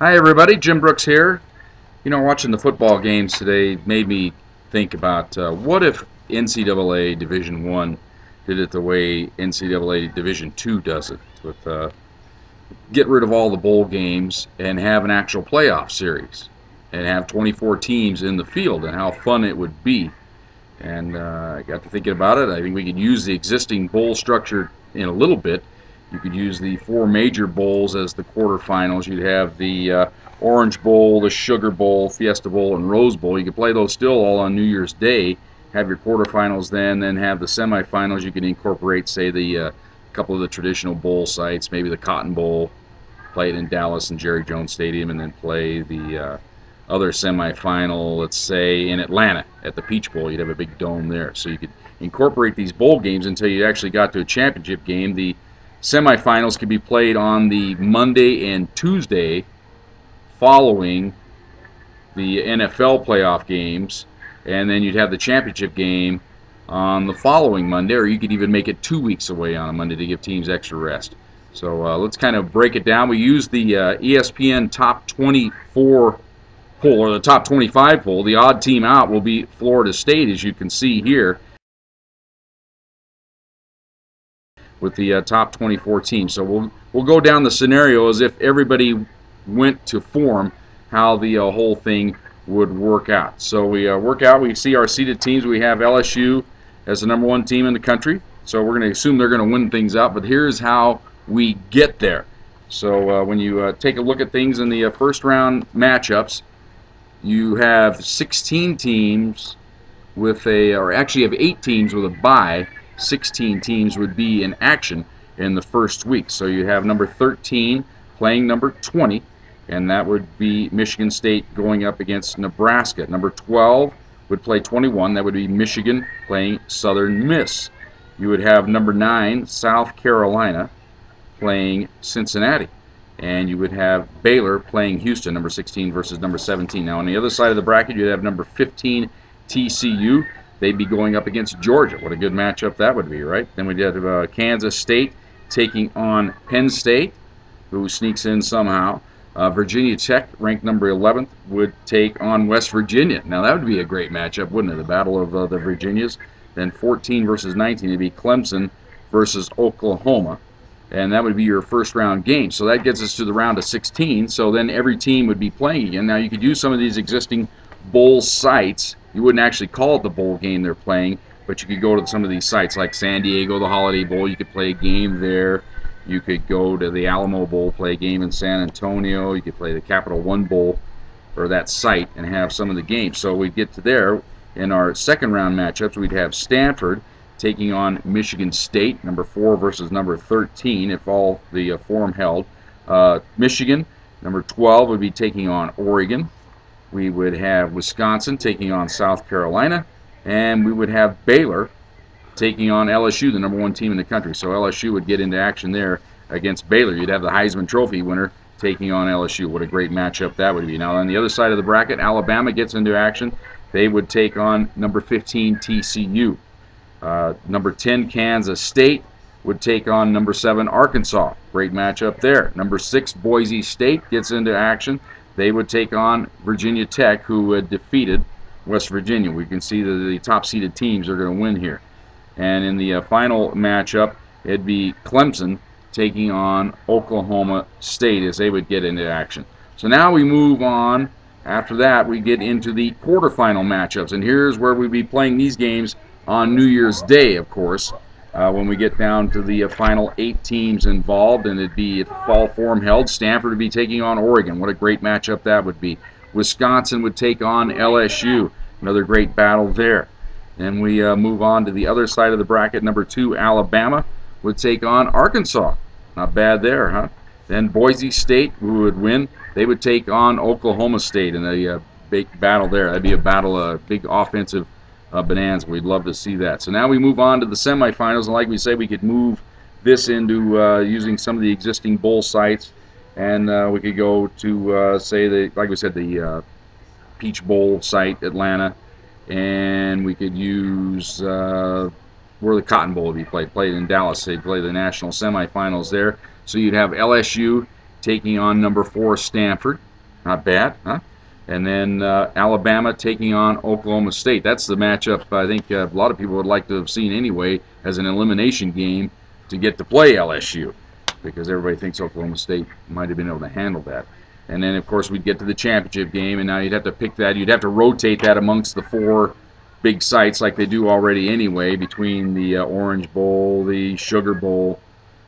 Hi everybody, Jim Brooks here. You know, watching the football games today made me think about what if NCAA Division I did it the way NCAA Division II does it, with get rid of all the bowl games and have an actual playoff series and have 24 teams in the field, and how fun it would be. And I got to thinking about it. I think we could use the existing bowl structure in a little bit. You could use the four major bowls as the quarterfinals. You'd have the Orange Bowl, the Sugar Bowl, Fiesta Bowl, and Rose Bowl. You could play those still all on New Year's Day. Have your quarterfinals then have the semifinals. You can incorporate, say, the couple of the traditional bowl sites, maybe the Cotton Bowl, play it in Dallas and Jerry Jones Stadium, and then play the other semifinal, let's say, in Atlanta at the Peach Bowl. You'd have a big dome there. So you could incorporate these bowl games until you actually got to a championship game. The semifinals could be played on the Monday and Tuesday following the NFL playoff games, and then you'd have the championship game on the following Monday, or you could even make it 2 weeks away on a Monday to give teams extra rest. So let's kind of break it down. We use the ESPN top 24 poll, or the top 25 poll. The odd team out will be Florida State, as you can see here, with the top 24 teams. So we'll go down the scenario as if everybody went to form, how the whole thing would work out. So we see our seeded teams. We have LSU as the #1 team in the country. So we're going to assume they're going to win things out, but here's how we get there. So when you take a look at things in the first round matchups, you have 16 teams with or actually have 8 teams with a bye. 16 teams would be in action in the first week. So you have number 13 playing number 20, and that would be Michigan State going up against Nebraska. Number 12 would play 21. That would be Michigan playing Southern Miss. You would have number 9, South Carolina, playing Cincinnati. And you would have Baylor playing Houston, number 16 versus number 17. Now on the other side of the bracket, you'd have number 15, TCU. They'd be going up against Georgia. What a good matchup that would be, right? Then we'd have Kansas State taking on Penn State, who sneaks in somehow. Virginia Tech, ranked number 11th, would take on West Virginia. Now that would be a great matchup, wouldn't it? The battle of the Virginias. Then 14 versus 19 would be Clemson versus Oklahoma. And that would be your first round game. So that gets us to the round of 16. So then every team would be playing again. Now you could use some of these existing bowl sites. You wouldn't actually call it the bowl game they're playing, but you could go to some of these sites like San Diego, the Holiday Bowl. You could play a game there. You could go to the Alamo Bowl, play a game in San Antonio. You could play the Capital One Bowl, or that site, and have some of the games. So we'd get to there. In our second round matchups, we'd have Stanford taking on Michigan State, number 4 versus number 13, if all the form held. Michigan, number 12, would be taking on Oregon. We would have Wisconsin taking on South Carolina, and we would have Baylor taking on LSU, the #1 team in the country. So LSU would get into action there against Baylor. You'd have the Heisman Trophy winner taking on LSU. What a great matchup that would be. Now on the other side of the bracket, Alabama gets into action. They would take on number 15, TCU. Number 10, Kansas State would take on number 7, Arkansas. Great matchup there. Number 6, Boise State gets into action. They would take on Virginia Tech, who had defeated West Virginia. We can see that the top-seeded teams are going to win here. And in the final matchup, it'd be Clemson taking on Oklahoma State as they would get into action. So now we move on. After that, we get into the quarterfinal matchups. And here's where we'd be playing these games on New Year's Day, of course, when we get down to the final 8 teams involved, and it'd be, if fall form held, Stanford would be taking on Oregon. What a great matchup that would be. Wisconsin would take on LSU. Another great battle there. Then we move on to the other side of the bracket. Number 2, Alabama would take on Arkansas. Not bad there, huh? Then Boise State, who would win, they would take on Oklahoma State in a big battle there. That'd be a battle, a big offensive bonanza. We'd love to see that. So now we move on to the semifinals, and like we said, we could move this into using some of the existing bowl sites, and we could go to say like we said, the Peach Bowl site, Atlanta, and we could use where the Cotton Bowl would be played in Dallas. They'd play the national semifinals there. So you'd have LSU taking on number 4 Stanford. Not bad, huh? And then Alabama taking on Oklahoma State. That's the matchup I think a lot of people would like to have seen anyway as an elimination game to get to play LSU, because everybody thinks Oklahoma State might have been able to handle that. And then, of course, we'd get to the championship game, and now you'd have to pick that. You'd have to rotate that amongst the 4 big sites like they do already anyway, between the Orange Bowl, the Sugar Bowl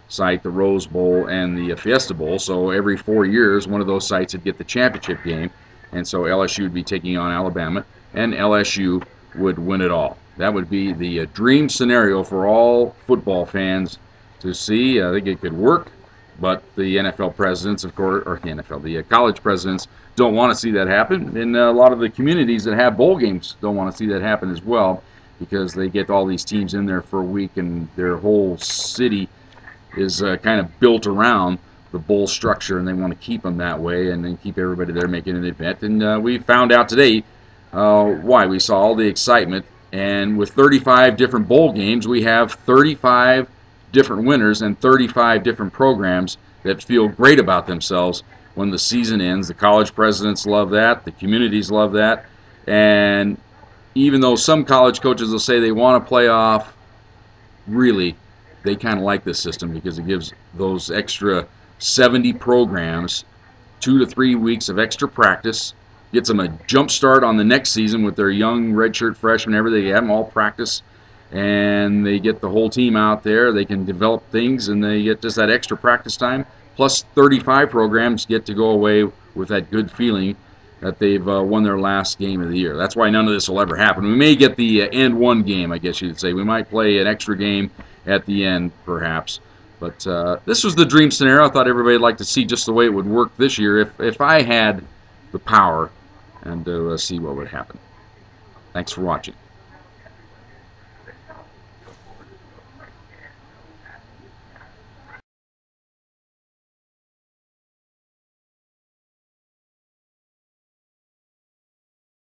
site, the Rose Bowl, and the Fiesta Bowl. So every 4 years, one of those sites would get the championship game, and so LSU would be taking on Alabama, and LSU would win it all. That would be the dream scenario for all football fans to see. I think it could work, but the NFL presidents, of course, or the college presidents don't want to see that happen, and a lot of the communities that have bowl games don't want to see that happen as well, because they get all these teams in there for a week, and their whole city is kind of built around the bowl structure, and they want to keep them that way and then keep everybody there making an event. And we found out today why. We saw all the excitement, and with 35 different bowl games, we have 35 different winners and 35 different programs that feel great about themselves when the season ends. The college presidents love that, the communities love that, and even though some college coaches will say they want to play off, really they kind of like this system because it gives those extra 70 programs 2 to 3 weeks of extra practice, gets them a jump start on the next season with their young redshirt freshmen. Everything, they have them all practice, and they get the whole team out there. They can develop things, and they get just that extra practice time. Plus 35 programs get to go away with that good feeling that they've won their last game of the year. That's why none of this will ever happen. We may get the end one game, I guess you'd say. We might play an extra game at the end, perhaps. But this was the dream scenario. I thought everybody would like to see just the way it would work this year if I had the power, and see what would happen. Thanks for watching.